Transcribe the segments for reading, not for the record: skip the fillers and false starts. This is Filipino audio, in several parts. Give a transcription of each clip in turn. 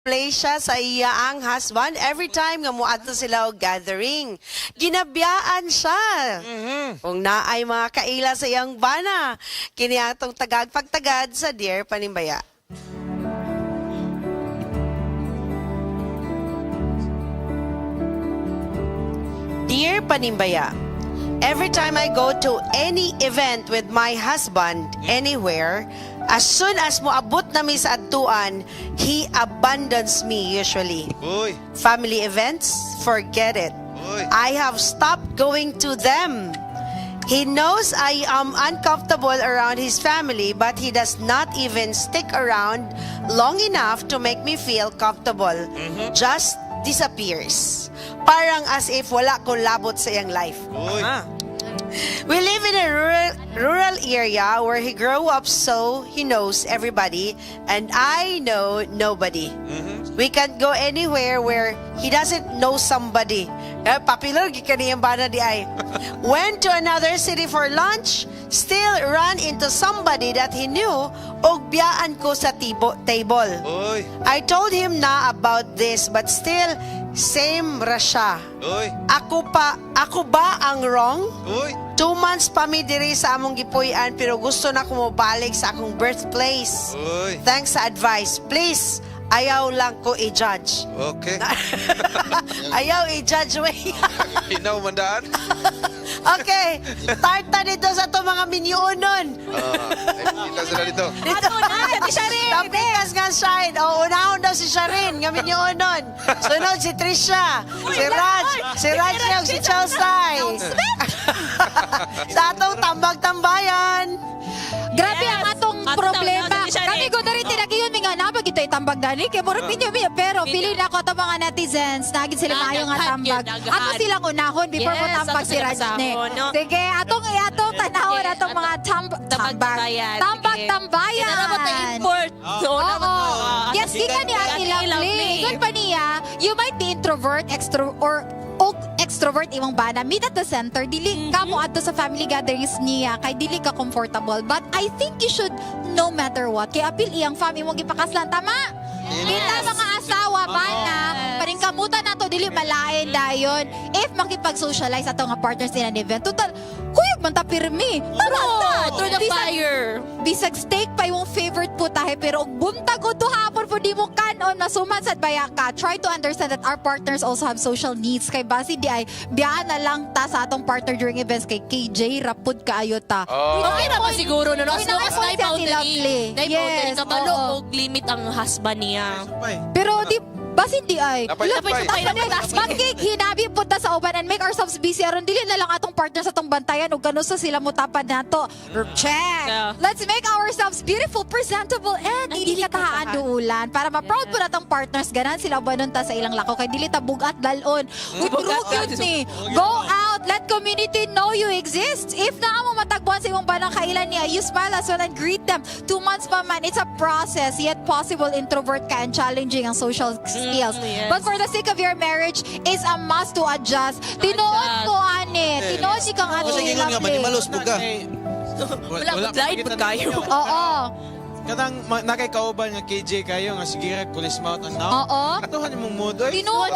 play siya sa iyaang husband every time nga muadto sila og gathering. Ginabiyaan siya. Kung naay mga kaila sa iyang bana, kini atong tagag-pagtagad sa Dear Panimbaya. Dear Panimbaya, every time I go to any event with my husband anywhere, as soon as moabot nami sa adtuan, he abandons me usually. Uy, Family events, forget it. uy. I have stopped going to them. He knows I am uncomfortable around his family, but he does not even stick around long enough to make me feel comfortable. Just disappears. Parang as if wala kong labot sa iyang life. Uy. We live in a rural area where he grew up, so he knows everybody and I know nobody. We can't go anywhere where he doesn't know somebody. Popular gikaniyang bana di ay. Went to another city for lunch, still ran into somebody that he knew, og biyaan ko sa table. Uy. I told him na about this, but still same ra siya. Uy. Ako ba ang wrong? Uy. 2 months pa mi diri sa among gipuy-an pero gusto na ko mobalik sa akong birthplace. Uy. Thanks sa advice. Please, ayaw lang ko i-judge. Okay. Ayaw i-judge way. Hinaw mandaan. Okay, start na dito sa to mga minyunon. Kita sila dito. Dito na, si Sharin. Tapikas nga Shine. O, unahon daw si Sharin, nga minyunon. Sunod si Trisha, si Raj, yung si Chelsea. Sa atong tambag-tambayan. Grabe ang atong problema. Daw, siya Kami rin. ko na rin tinagiyon mga napag ito'y tambag dani. Kaya mura pinyo. Pero pili na ko itong mga netizens. Nagin sila maayo nga Daghan tambag. yun, daghan. Ato silang unahon before mo Yes, tambag ato si sila Rajne. kasahon, no? Sige, atong tanawin Sige, atong mga tambag-tambayan. tambag-tambayan. Kinarabot na import. Oo. Yes, di ka ni Ate Lovely. Good pa niya, you might be introvert, extrovert imong bana. Meet at the center. Dili ka mo adto sa family gatherings niya. Kay dili ka comfortable. But I think you should, no matter what, kay apil iyang family mong gipakaslan. Tama? Kita mga asawa, bana, paningkamutan nato dili malain dayon. If makipag-socialize ato nga partners in an event, total, kuyog man ta pirmi. Tama ta. Through the fire. Bisag steak pa yung favorite po tayo, pero og buntag o hapon po di mo kanon, masuman sa baya ka. Try to understand that our partners also have social needs. Kay basi di ay, biyaan na lang ta sa atong partner during events kay KJ, rapod kaayo ta. Okay na ba siguro no? As long as Okay na may po siya si Lovely. boundary. May boundary Yes, ka balo oo. og limit ang husband niya. Pero di, basi di ay. Napay, napay. Magkik, hinabi po ta sa uban and make ourselves busy. Aron dili na lang atong partner sa atong bantayan o gano sa sila mo tapad nato. Check. Yeah. Let's make ourselves beautiful, presentable, and dili katahaan duulan. Para ma-proud po natong partners, ganan sila banon ta sa ilang lako. Kay dili ta bugat dalon. Uy, Bugat yun dalon. ni. Go out, let community know you exist. If na mo matagpuan sa imong banang kailan niya, you smile as well and greet them. 2 months pa man, it's a process. Yet possible, introvert ka and challenging ang social skills. yes. But for the sake of your marriage, is a must to adjust. Tinuod ko, ane. Tinuod si kang Kasi ate ingon nga, Lovely. manimalos mo ka. Wala mag-light pa kayo. Oo. Kanang nakay kauban nga KJ kayo nga sige ra kulis maut ang now. Oo. Atuhan imong mood oy. Tinuod.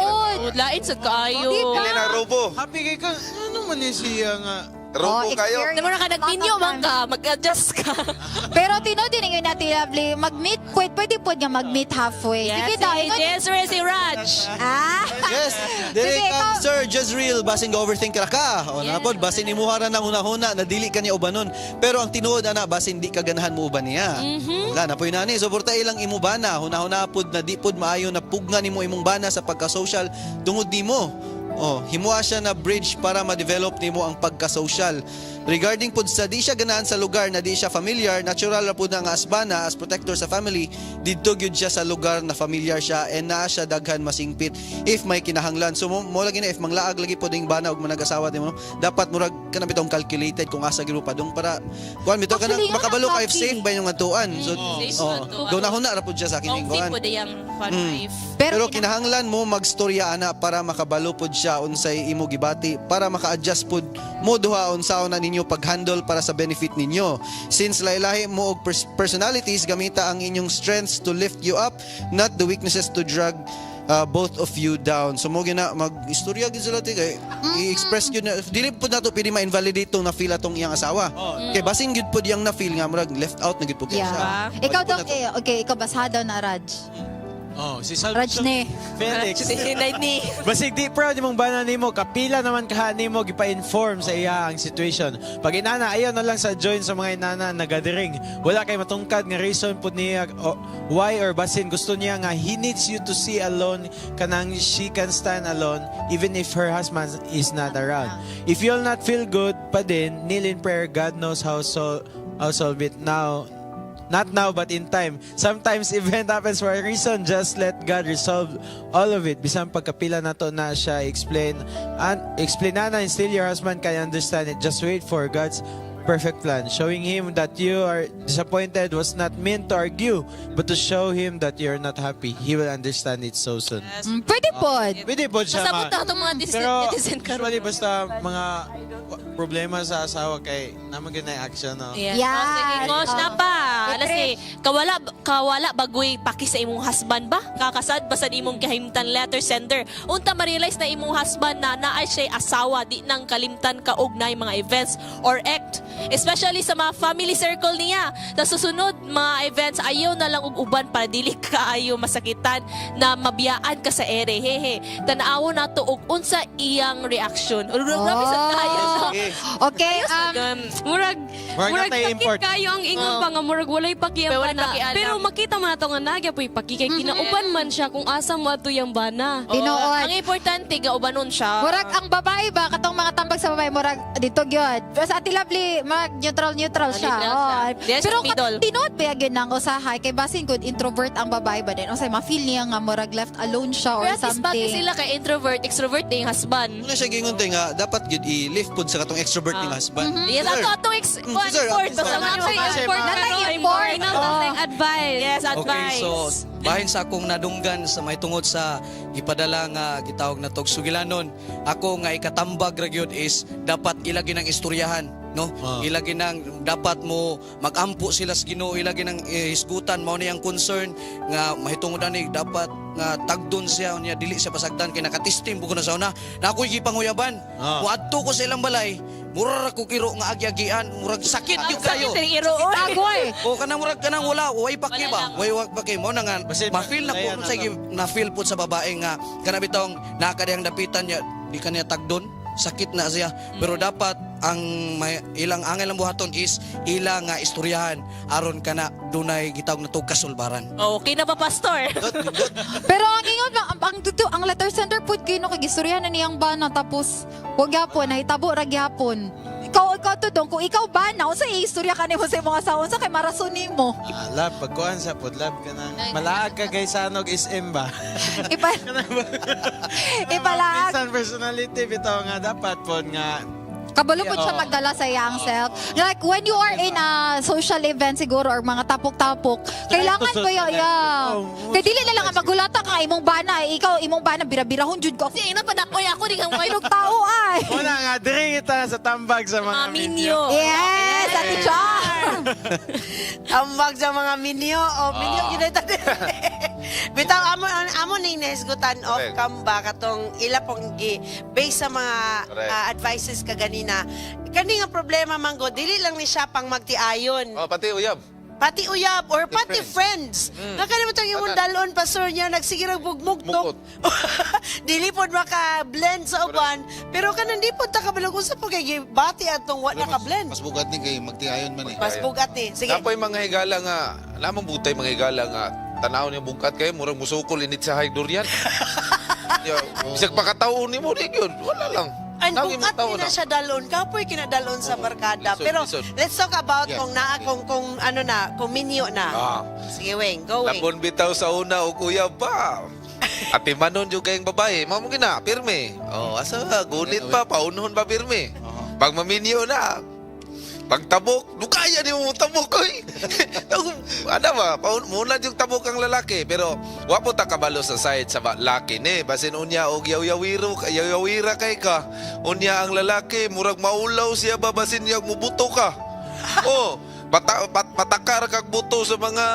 Lain sa kayo. Di ba? Dili na robo. Happy kay ka. Ano man ni siya nga Robo kayo. experience. Di mo na ka nagminyo man ka. Mag-adjust ka. Pero tinuod din yung natin Lovely. Mag-meet, pwede po nga mag-meet halfway. Sige daw. si Desiree, si Raj. Ah. Yes, dire Sige, ka, ikaw- Sir Jezreel, basin ga-overthink ka. O na pod, basin imuha ra nang una-una, na dili ka niya ubanon. Pero ang tinuod, ana, basin di ka ganahan mo uban niya. Wala na po yun, ani. Suporta ilang imo bana. Hunahuna pod na di pod maayo na pugna nimo imong bana sa pagka-social tungod nimo. Oh, himuha siya na bridge para ma-develop nimo ang pagka-social. Regarding pud sa di siya ganahan sa lugar na di siya familiar, natural ra pud nga asbana as protector sa family, didto gyud siya sa lugar na familiar siya and naa siya daghan masingpit if may kinahanglan. So mo lagi na if manglaag lagi pud ing bana og manag-asawa nimo, dapat murag kana bitong calculated kung asa gyud padung para kuan bitaw kana Actually, makabalo ka if happy. safe ba yung atuan. So Safe oh, nga to. gaw na huna ra pud siya sa kining Comfy kuan. po dayang fun life. Pero kinahanglan mo magstorya ana para makabalo pud siya unsay imo gibati para maka-adjust pud mo duha unsaon na ninyo ninyo pag-handle para sa benefit ninyo. Since lahi-lahi mo og personalities, gamita ang inyong strengths to lift you up, not the weaknesses to drag both of you down. So mo gina mag-istorya gid sila kay i-express gyud na dili pud nato pwede ma-invalidate tong na-feel atong iyang asawa. Kay basing gyud pud yang na-feel nga murag left out na gyud pud siya. Yeah. Ikaw daw, okay, ikaw basado na, Raj. Oh, si Raj ni. Felix. ni. Basig di proud imong bana nimo, kapila naman kaha nimo gipa-inform sa iya ang situation. Pag inana ayaw na lang sa join sa mga inana na gathering. Wala kay matungkad nga reason pud niya why or basin gusto niya nga he needs you to see alone kanang she can stand alone even if her husband is not around. If you'll not feel good pa din, kneel in prayer. God knows how solve it now. Not now, but in time. Sometimes event happens for a reason. Just let God resolve all of it. Bisan pagkapila na to na siya explain na and still your husband can understand it. Just wait for God's perfect plan. Showing him that you are disappointed was not meant to argue, but to show him that you're not happy. He will understand it so soon. Pwede po. Pwede po siya Masabot na itong mga Pero netizen karon. usually basta mga problema sa asawa kay naman ganay action, no? Yes. Yeah. Oh, sige, Ngosh na pa. Siyempre. Kasi, kawala bagoy paki sa imong husband ba? Kakasad ba sa imong kahimtan letter sender? Unta ma-realize na imong husband na naay siya asawa, di nang kalimtan ka og na mga events or act. Especially sa mga family circle niya. Sa susunod mga events, ayaw na lang og uban para dili ka ayaw masakitan na mabiyaan ka sa ere. Hehe. Tanawo na to og unsa iyang reaction. Grabe sa kaya. Okay, Murag Murag na tayo import. sakit kayo ang ingon pa nga murag walay Pero walay pakiyang bana. pakialam. Pero makita man nato nga nagya po'y pakikay kinauban man siya kung asa mo ato yung bana. Tinuod. Ang importante, gaubanon siya. Murag ang babae ba, katong mga tambag sa babae, murag dito gyud. Pero sa Ate Lovely, mag neutral siya. Neutral siya. Yes, Pero middle. tinuod ba yun ang usahay? Kay basin good introvert ang babae ba din? O say, ma-feel niya nga murag left alone siya or Pero at least bakit something. sila kay introvert, extrovert na yung husband. Muna siya gingon tay nga dapat gyud i-lift pud sa katong extrovert ning husband. Yes, Sir. ato sir, import. sir. Basta Actually, Kasi import mga- na Nanay lang import. import. Advice. Yes, Okay, advice. so bahin sa akong nadunggan sa may tungod sa ipadala nga gitawag na tog sugilanon, ako nga ikatambag ra gyud is dapat ilagi ng istoryahan, no? Ilagi ng dapat mo magampo sila sa Ginoo, ilagi ng hisgutan mao ni ang concern nga mahitungod ani dapat nga tagdon siya unya dili siya pasagdan kay nakatistim buko na sa una na ako'y gipanguyaban. Muadto ko sa ilang balay, murag ako kiro nga agyagian, murag sakit gyud kayo. Agoy. O kanang murag kanang wala way paki ba? Way paki mo na nga Basin, ma-feel na ayan po na sa lang. na-feel po sa babae nga kana bitong nakadiyang dapitan niya di kaniya tagdon sakit na siya pero dapat ang ilang angel ang buhaton is ilang nga istoryahan aron kana dunay gitawag na tog kasulbaran. Okay na ba, Pastor? Pero ang ingon ba, ang letter center pud kino kay gistorya na niyang bana tapos wag gyapon nahitabo ra gyapon. Ikaw tudong kung ikaw bana unsa istorya kanimo sa imong asawa unsa kay marason nimo? Love, pagkuhan sa pod, love ka na. Malaag ka kay Sanog SM ba? Ipalaag. Minsan personality, bitaw nga dapat pod nga. Kabalo po siya magdala sa iyang self. Like, when you are in a social event siguro or mga tapok-tapok, kailangan mo yun, yeah. Kaya dili na lang ang magulata ka, imong bana, ikaw, imong bana, bira-birahon, jud ko. Kasi ina pa na ako di kang Kayo tao ay. Una nga, diri kita sa tambag sa mga minyo. Yes, Ate Char. Ambag sa mga minyo. O, minyo ginita din. Bitaw, amo ning nahisgutan of Correct. kamba katong ila pong based sa mga Correct. advices ka ganina. Kani nga problema manggo, dili lang ni siya pang magtiayon. Oh, pati uyab. Pati uyab or pati friends. Nga kalimutan yung imong dalon pastor niya nagsigirag bugmugtok. Dili pod maka-blend sa uban, pero kanang di pod ta kabalog usa po kay bati atong wa naka-blend. Mas bugat ni kay magtiayon man eh. Mas bugat ni. Sige. Napoy mga higala nga, lamang butay mga higala nga, tanaw niya bungkat kayo, murag musukol init sa high durian. Bisag pakataon ni mo, di yun. Wala lang. Ang Lagi bukat mong taon na siya dalon, kapoy kinadalon sa barkada. lisod, Pero lisod. let's talk about Yeah. kung ano na, kung minyo na. Ah. Sige, Weng, go Weng. Labon bitaw sa una o kuya pa. Ati manon yung kayong babae, mamo gina, pirme. Oh, asa gunit pa, paunahon pa pirme. Pag maminyo na, pagtabok, lukaya ni mo tabok oy. Ano ba, muna yung tabok ang lalaki pero wa po ta kabalo sa side sa lalaki ni basin unya og yawira kay ka. Unya ang lalaki murag maulaw siya ba basin niya mubuto ka. Oh, patakar kag buto sa mga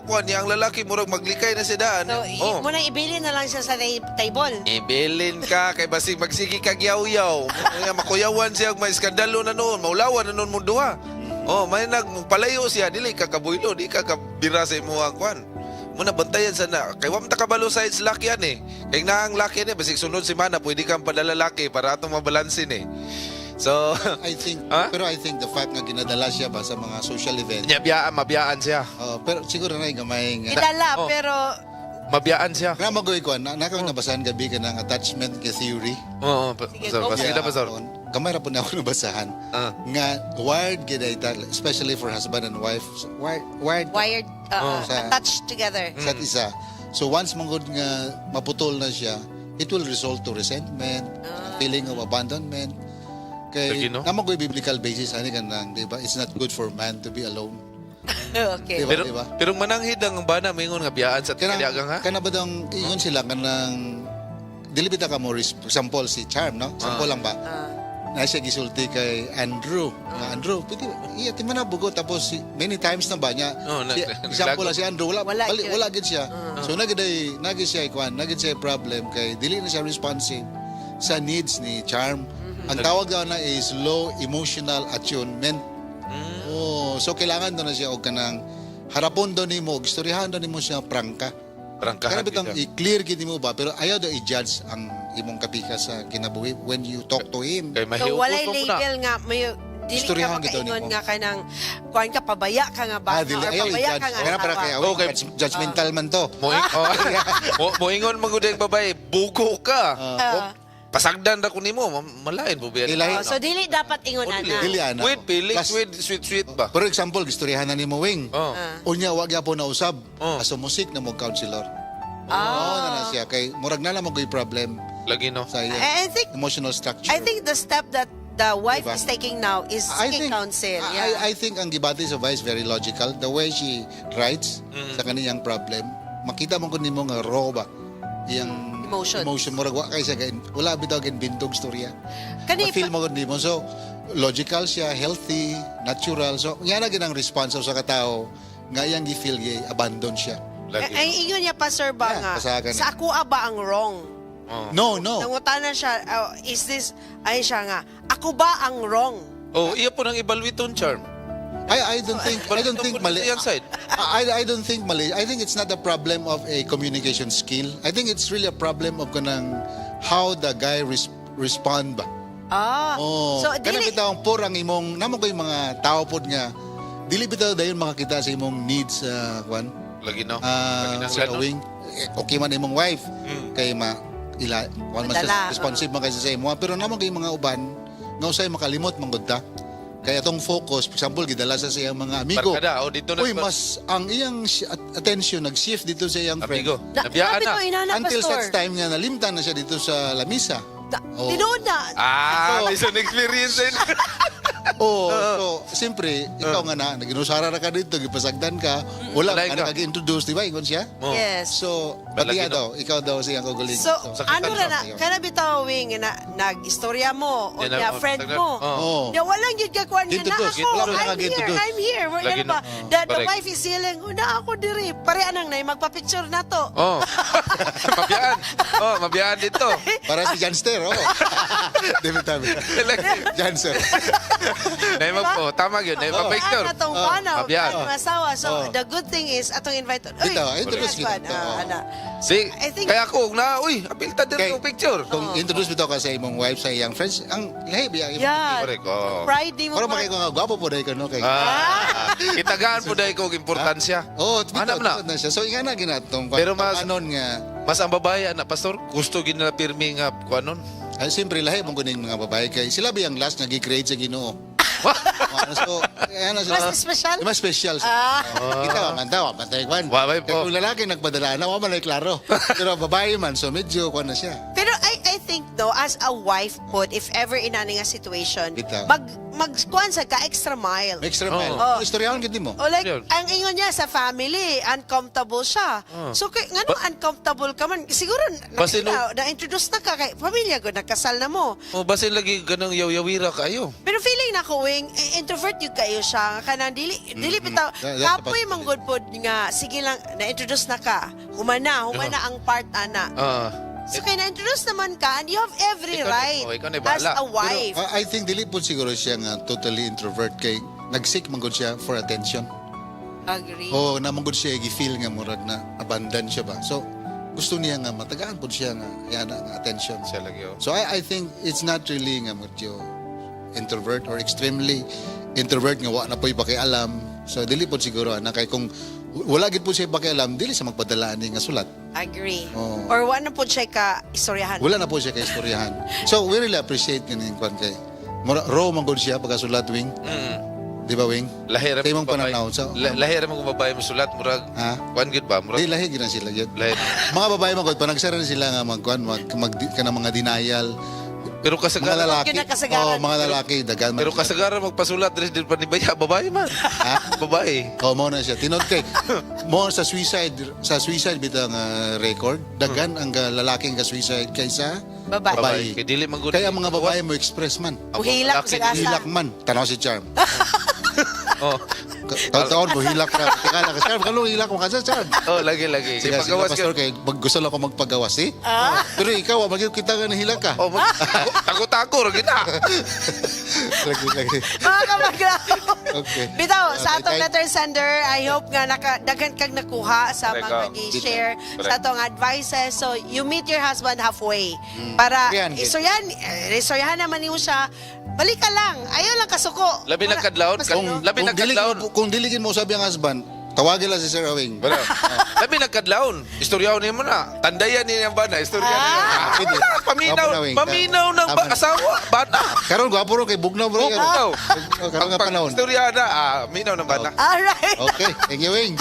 kuan niya ang lalaki murag maglikay na siya daan. So, muna ibilin na lang siya sa table. Ibilin ka kay basig magsigi kag yaw-yaw. Unya makuyawan siya may iskandalo na noon, maulawan na noon mo duha. Oh, may nagpalayo siya dili ka kabuylo, di ka kabira sa imo ang kuan. Muna bantayan sana. Kay wa man ta kabalo sa lakyan eh. Kay na ang lakyan eh basig sunod si mana pwede kang padala laki para atong mabalansin eh. So, I think, Ha? pero I think the fact nga ginadala siya ba sa mga social event, mabiyaan siya. pero siguro na gamay nga. Idala, Oh. pero Mabiyaan siya. Kaya magoy ko, nakawag nabasahan gabi ka ng attachment ka theory. Oo, pastor, go. pastor, pastor. Gamay ra po na ako nabasahan. Nga, wired gina especially for husband and wife. Wired wired, Sa- attached together. sa isa. So once manggod nga maputol na siya, it will result to resentment, feeling of abandonment. Kay Lagi, no? naman ko biblical basis ani kanang, di ba? It's not good for man to be alone. Okay. Diba? Pero pero mananghid ang bana mingon nga biyaan sa tiyagang ha. Kana ba dang ingon sila kanang dili bita ka mo example si Charm, no? Sample lang ba? Na siya gisulti kay Andrew. Andrew, pwede iya ti man na bugo tapos many times na ba niya. Example lang si Andrew wala gid siya. So nagid siya ikwan, nagid siya problem kay dili na siya responsive sa needs ni Charm. Ang tawag daw na is low emotional attunement. Oh, so kailangan daw na siya og kanang harapon daw nimo, istoryahan daw nimo siya prangka. Prangkahan Kaya bitang kita. i-clear gid mo ba pero ayaw daw i-judge ang imong kapika sa kinabuhi when you talk to him. Kay So, mahiugot walay mo na. label nga, may dili ka Istoryahan gito makaingon nimo. nga kanang kuan ka pabaya ka nga bata Dili or ayaw pabaya i-judge. ka nga Kaya para kay asawa. Okay. judgmental man to. Moingon magudeng babae, buko ka. Pasagdan ra ko nimo, malain po biya. Ilahi- So dili dapat ingonan na. Dili ana. Wait, pilik, Plus- sweet ba? For example, istoryahan na nimo wing. Oh. Unya wag gyapon na usab. Oh. Aso musik na mo counselor. Oh, na siya kay murag na lang mo problem Lagi no. sa iya I think emotional structure. I think the step that the wife Diba? is taking now is seeking counsel. Yeah. I think ang gibati sa Vice very logical. The way she writes sa kaniyang problem, makita mo ko nimo nga raw ba iyang Emotions. emotion murag wa kay siya wala bitaw gin bintog storya. Kani Ma-feel mo ko nimo. So logical siya, healthy, natural. So nga na ginang response sa katao nga iyang gi-feel abandon siya. Lagi. ay ingon niya pa sir ba Yeah, nga pasagan. sa ako ba ang wrong? No. Nangutana siya, is this, ay siya nga, ako ba ang wrong? Oh, iya po nang evaluate on Charm. I don't think mali. Yan side. I don't think mali. I think it's not a problem of a communication skill. I think it's really a problem of kanang how the guy respond ba. So Kana dili, bitaw ang purang imong namo ko yung mga tao pod nga dili bitaw dayon makakita sa imong needs kwan Lagi no. sa kawing. Okay man imong wife kay kwan mas Madala, responsive man kay sa imo pero namo kay mga uban nga usay makalimot man gud ta. Kaya itong focus, for example, gidala sa iyang mga amigo. Barkada, dito na. Uy, mas ang iyang attention nag-shift dito sa iyang friend. Amigo. Nabiyaan sabi na. ko inana Until pastor. such time nga nalimtan na siya dito sa lamisa. Tinood na. Mission experience din. So, siyempre, ikaw nga na, naginusara na ka dito, gipasagdan ka, wala Lain ka ka. nag-introduce, di ba? Ingon siya? Yes. So, Balagi batiya daw, ikaw daw siyang kugulig. So, ano sakitan na, siya. kana bitawing na nag-istorya mo o Yan niya ang- friend mo. Oh. Ya walang yun kakuan nga na Introduce, ako. wala ka I'm here, nag-introduce. I'm here. Wala Lagi ba? no. The Correct. wife is yelling, na ako diri. Pare anang na, magpa-picture na to. Oh. Mabiyaan. Oh, mabiyaan dito. Para si Janster, oh. David Tabi. Janster. Naimag po, tama yun. Naimag picture. Ang atong panaw, Mabiyaan. atong asawa. So, the good thing is, atong invite. Uy, Dito, introduce husband, kita. ana. See, I think- kaya ako, apilta din Kay- yung picture. Kung introduce mo to ka sa imong wife, sa iyang friends, ang lahi biya. Yeah. Correct, oh. Pride di mo. Pero makikita nga, gwapo po dahil ka, no? Kay, Kitagaan po dahil ko importansya. oh, Hanap na. na siya. So, nga na ginatong. Pero mas- anon nga, Mas ang babae, anak pastor, gusto ginala pirmi nga kuanon. ay, siyempre, lahi mong kuning mga babae. Kay sila ba yung last nag-create sa ginoo? So, ayan na sila. Mas special? Mas special. Kita ba, manta, patay kwan. Wabay po. Kung lalaki nagpadala na, waman ay klaro. Pero babae man, so medyo kwan na siya. Pero I think think though, as a wife po, if ever in nga situation, Bitaw. magkuhan sa ka extra mile. Extra mile. Oh. Istoryahan gid mo. O like, Yun. ang ingon niya sa family, uncomfortable siya. So, nga nung uncomfortable ka man, siguro, Basi na-introduce na ka kay pamilya ko, nakasal na mo. O basin lagi ganang yaw-yawira kayo. Pero feeling na ko, Wing, introvert yung kayo siya. Kanang dili bitaw. That's Kapoy the mang good pod nga, sige lang, na-introduce na ka. Humana ang part, ana. So, kaya na-introduce naman ka, and you have every Ikaw na- right oh, ikaw na as bahala. a wife. I think dili po siguro siya nga totally introvert kay nag-seek man gud siya for attention. Agree. O namanggod siya gi-feel nga murag na abandon siya ba. So gusto niya nga matagaan po siya nga yana nga attention. Siya lagi, oh. So I think it's not really nga medyo introvert or extremely introvert nga wa na po'y pakialam. So dili po siguro na kay kung wala gid po siya pakialam, dili sa magpadala ani nga sulat. Agree. Oh. Or wala po siya ka istoryahan. Wala na po siya kay istoryahan. So we really appreciate kaning kwan kay raw man gud siya pagkasulat, Wing. Di ba, Wing? Lahira Kay mo mong pananaw. So, lahira mo kung babae mo sulat murag. Ha? Kuan gid ba? Di Murag. lahi gid na sila yun. Lahir. Mga babae man gud panagsara na sila nga magkuan kanang mga denial. Pero Mga kasagaran lalaki. Yun ang kasagaran. Oh, mga lalaki dagan man. pero kasagaran magpasulat din pa ni baya babae man. Ha? Babae. Oh, mo na siya. Tinod kay mo sa suicide bitang record dagan ang lalaking ka suicide kaysa Babae. babae. Kay dili man gud. Kaya ang mga babae mo express man. Buhilak sa gasa. Hilak man. Tanaw si Charm. Oh. Taon ko hilak na. Tingala ka Charm, kalong hilak mo kasi Charm. Oh, lagi. Sige, sige, Ipagawas pastor, ka. kay gusto lang ako magpagawas, eh? Pero ikaw, magiging kita nga nahilak ka. Oh, tago-tago ra gid na. Lagi. Mga kamaglaw. Okay. Bitaw, sa Okay, atong tay- letter sender, I hope nga daghan kag nakuha sa Correct, mga oh. gi-share Correct. sa atong advices. So, you meet your husband halfway. Para, Yan, istoryahan naman niyo siya, balik ka lang. Ayaw lang kasuko. Labi na kadlawon, Mas kung- ano? labi na kadlawon. Kung diligin mo sabi ang husband, tawagin lang si Sir Awing. Wala. Labi nagkadlaon. Istoryaw niya mo na. Tandayan niya yung bana. Istoryaw niya. Pwede. Paminaw. Gwapo na, Wing. Paminaw ng Tama na. asawa. Bana. Karon gwapo ro kay Bugnaw bro. Bugnaw. Karon nga panahon. Istorya na. Minaw ng bana. Alright. Okay, thank you, Wing.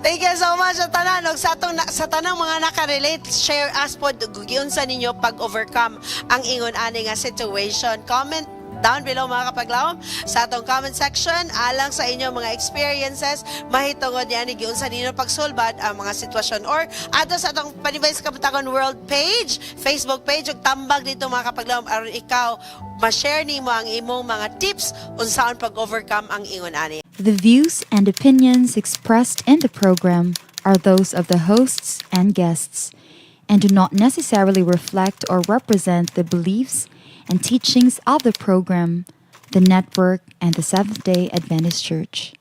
Thank you so much sa tanan. Og sa tanang mga nakarelate, share us po giun sa ninyo pag-overcome ang ingon ani nga situation. Comment down below mga kapaglawom sa atong comment section alang sa inyong mga experiences mahitungod yan ni giun sa ninyo pagsulbad ang mga sitwasyon or ato sa atong Panibay sa Kapatagon World page, Facebook page ug tambag dito mga kapaglawom aron ikaw ma-share nimo ang imong mga tips unsaon pag-overcome ang ingon ani. The views and opinions expressed in the program are those of the hosts and guests and do not necessarily reflect or represent the beliefs and teachings of the program, the network, and the Seventh-day Adventist Church.